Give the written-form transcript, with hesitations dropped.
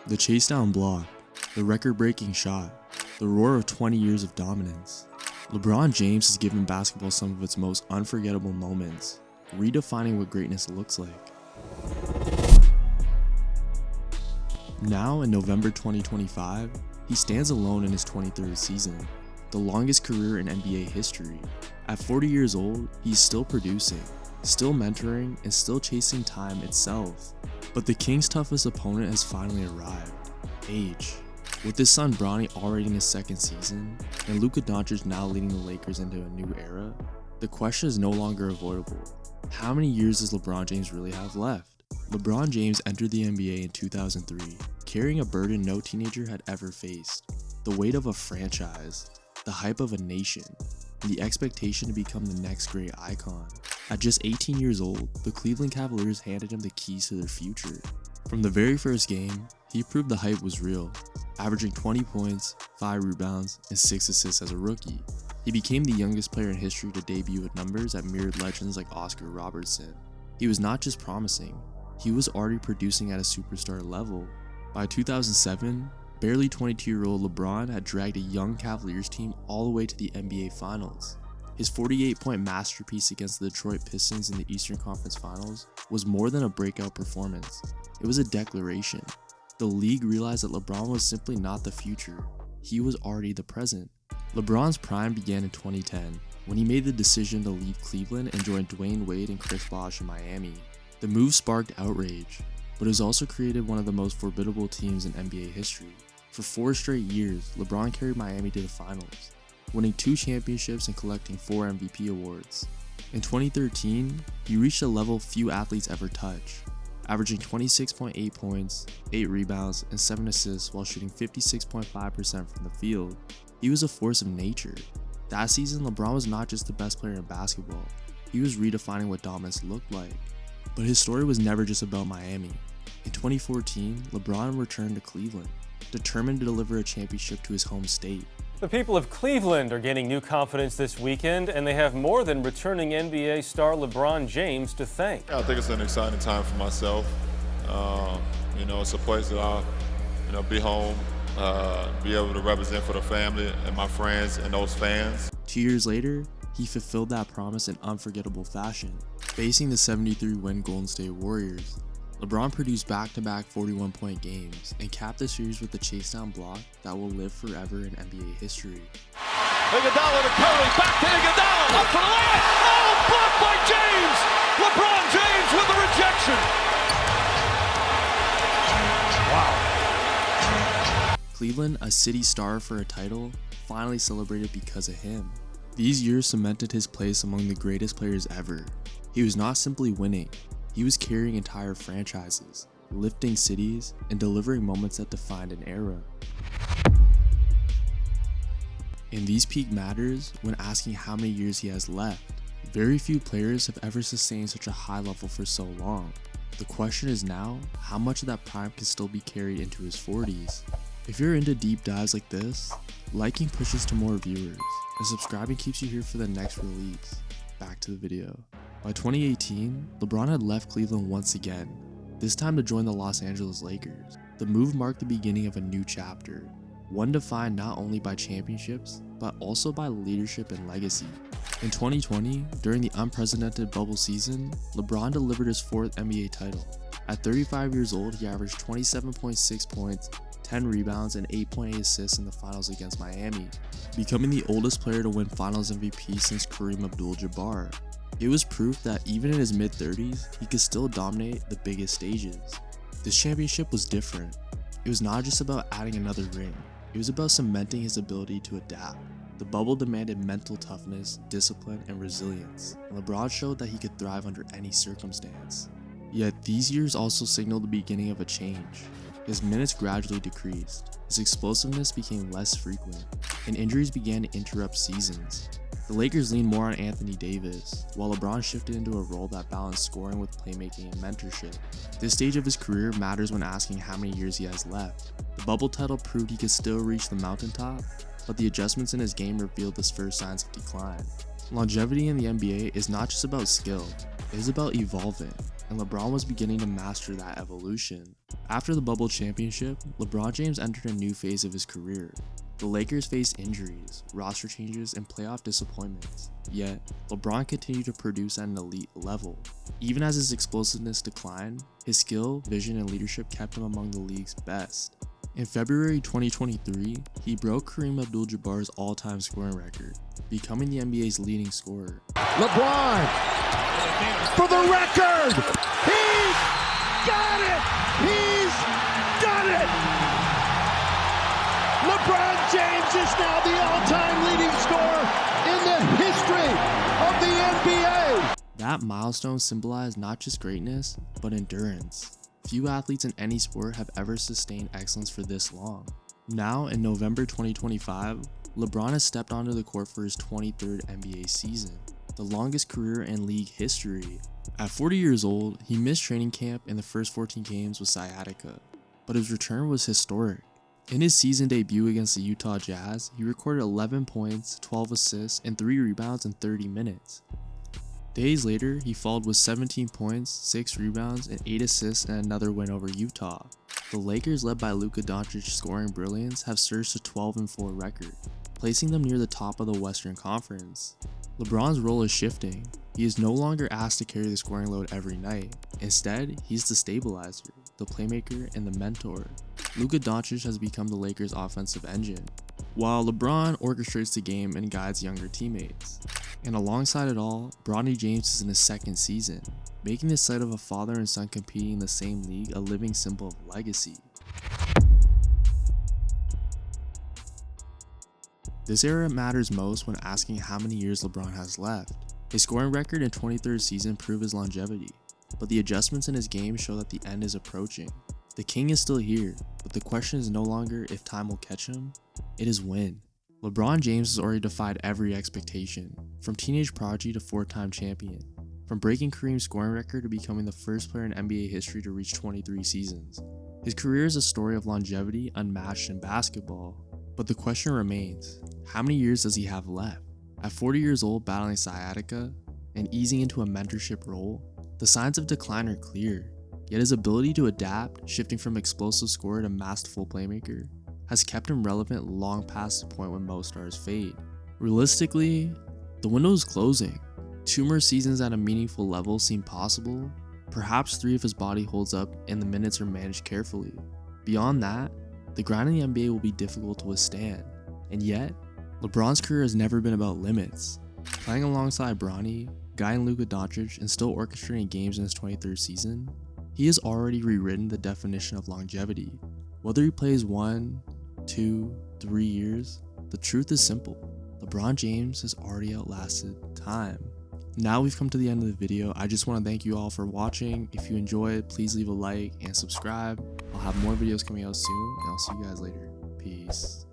The chase down block, the record-breaking shot, the roar of 20 years of dominance. LeBron James has given basketball some of its most unforgettable moments, redefining what greatness looks like. Now in November 2025, he stands alone in his 23rd season, the longest career in NBA history. At 40 years old, he's still producing, still mentoring, and still chasing time itself. But the Kings' toughest opponent has finally arrived: age. With his son Bronny already in his second season, and Luka Doncic now leading the Lakers into a new era, the question is no longer avoidable. How many years does LeBron James really have left? LeBron James entered the NBA in 2003, carrying a burden no teenager had ever faced: the weight of a franchise, the hype of a nation, and the expectation to become the next great icon. At just 18 years old, the Cleveland Cavaliers handed him the keys to their future. From the very first game, he proved the hype was real, averaging 20 points, 5 rebounds, and 6 assists as a rookie. He became the youngest player in history to debut with numbers that mirrored legends like Oscar Robertson. He was not just promising, he was already producing at a superstar level. By 2007, barely 22-year-old LeBron had dragged a young Cavaliers team all the way to the NBA Finals. His 48-point masterpiece against the Detroit Pistons in the Eastern Conference Finals was more than a breakout performance. It was a declaration. The league realized that LeBron was simply not the future, he was already the present. LeBron's prime began in 2010, when he made the decision to leave Cleveland and join Dwayne Wade and Chris Bosh in Miami. The move sparked outrage, but it has also created one of the most formidable teams in NBA history. For 4 straight years, LeBron carried Miami to the finals, winning 2 championships and collecting 4 MVP awards. In 2013, he reached a level few athletes ever touch, averaging 26.8 points, 8 rebounds, and 7 assists while shooting 56.5% from the field. He was a force of nature. That season, LeBron was not just the best player in basketball, he was redefining what dominance looked like. But his story was never just about Miami. In 2014, LeBron returned to Cleveland, determined to deliver a championship to his home state. The people of Cleveland are gaining new confidence this weekend, and they have more than returning NBA star LeBron James to thank. I think it's an exciting time for myself. It's a place that I'll, be home, be able to represent for the family and my friends and those fans. 2 years later, he fulfilled that promise in unforgettable fashion. Facing the 73-win Golden State Warriors, LeBron produced back-to-back 41-point games and capped the series with a chase-down block that will live forever in NBA history. Iguodala to Curry, back to Iguodala, up for the layup. Oh, blocked by James! LeBron James with the rejection. Wow. Cleveland, a city star for a title, finally celebrated because of him. These years cemented his place among the greatest players ever. He was not simply winning, he was carrying entire franchises, lifting cities, and delivering moments that defined an era. And these peak matters when asking how many years he has left. Very few players have ever sustained such a high level for so long. The question is now, how much of that prime can still be carried into his 40s? If you're into deep dives like this, liking pushes to more viewers, and subscribing keeps you here for the next release. Back to the video. By 2018, LeBron had left Cleveland once again, this time to join the Los Angeles Lakers. The move marked the beginning of a new chapter, one defined not only by championships, but also by leadership and legacy. In 2020, during the unprecedented bubble season, LeBron delivered his 4th NBA title. At 35 years old, he averaged 27.6 points, 10 rebounds, and 8.8 assists in the finals against Miami, becoming the oldest player to win finals MVP since Kareem Abdul-Jabbar. It was proof that even in his mid-30s, he could still dominate the biggest stages. This championship was different. It was not just about adding another ring, it was about cementing his ability to adapt. The bubble demanded mental toughness, discipline, and resilience, and LeBron showed that he could thrive under any circumstance. Yet these years also signaled the beginning of a change. His minutes gradually decreased, his explosiveness became less frequent, and injuries began to interrupt seasons. The Lakers leaned more on Anthony Davis, while LeBron shifted into a role that balanced scoring with playmaking and mentorship. This stage of his career matters when asking how many years he has left. The bubble title proved he could still reach the mountaintop, but the adjustments in his game revealed his first signs of decline. Longevity in the NBA is not just about skill, it is about evolving. and LeBron was beginning to master that evolution. After the bubble championship, LeBron James entered a new phase of his career. The Lakers faced injuries, roster changes, and playoff disappointments, yet LeBron continued to produce at an elite level. Even as his explosiveness declined, his skill, vision, and leadership kept him among the league's best. In February 2023, he broke Kareem Abdul-Jabbar's all-time scoring record, becoming the NBA's leading scorer. LeBron for the record. He's got it. He's done it. LeBron James is now the all-time leading scorer in the history of the NBA. That milestone symbolized not just greatness, but endurance. Few athletes in any sport have ever sustained excellence for this long. Now, in November 2025, LeBron has stepped onto the court for his 23rd NBA season, the longest career in league history. At 40 years old, he missed training camp in the first 14 games with sciatica, but his return was historic. In his season debut against the Utah Jazz, he recorded 11 points, 12 assists, and 3 rebounds in 30 minutes. Days later, he followed with 17 points, 6 rebounds, and 8 assists in another win over Utah. The Lakers, led by Luka Doncic's scoring brilliance, have surged to 12-4 record, placing them near the top of the Western Conference. LeBron's role is shifting. He is no longer asked to carry the scoring load every night. Instead, he's the stabilizer, the playmaker, and the mentor. Luka Doncic has become the Lakers' offensive engine, while LeBron orchestrates the game and guides younger teammates. And alongside it all, Bronny James is in his second season, making the sight of a father and son competing in the same league a living symbol of legacy. This era matters most when asking how many years LeBron has left. His scoring record in 23rd season proved his longevity, but the adjustments in his game show that the end is approaching. The king is still here, but the question is no longer if time will catch him, it is when. LeBron James has already defied every expectation, from teenage prodigy to 4-time champion, from breaking Kareem's scoring record to becoming the first player in NBA history to reach 23 seasons. His career is a story of longevity unmatched in basketball, but the question remains, how many years does he have left? At 40 years old, battling sciatica and easing into a mentorship role, the signs of decline are clear, yet his ability to adapt, shifting from explosive scorer to masterful playmaker, has kept him relevant long past the point when most stars fade. Realistically, the window is closing. 2 more seasons at a meaningful level seem possible, perhaps 3 if his body holds up and the minutes are managed carefully. Beyond that, the grind in the NBA will be difficult to withstand, and yet, LeBron's career has never been about limits. Playing alongside Bronny, guiding Luka Doncic, and still orchestrating games in his 23rd season, he has already rewritten the definition of longevity. Whether he plays 1, 2, 3 years, the truth is simple. LeBron James has already outlasted time. Now we've come to the end of the video. I just want to thank you all for watching. If you enjoyed, please leave a like and subscribe. I'll have more videos coming out soon, and I'll see you guys later. Peace.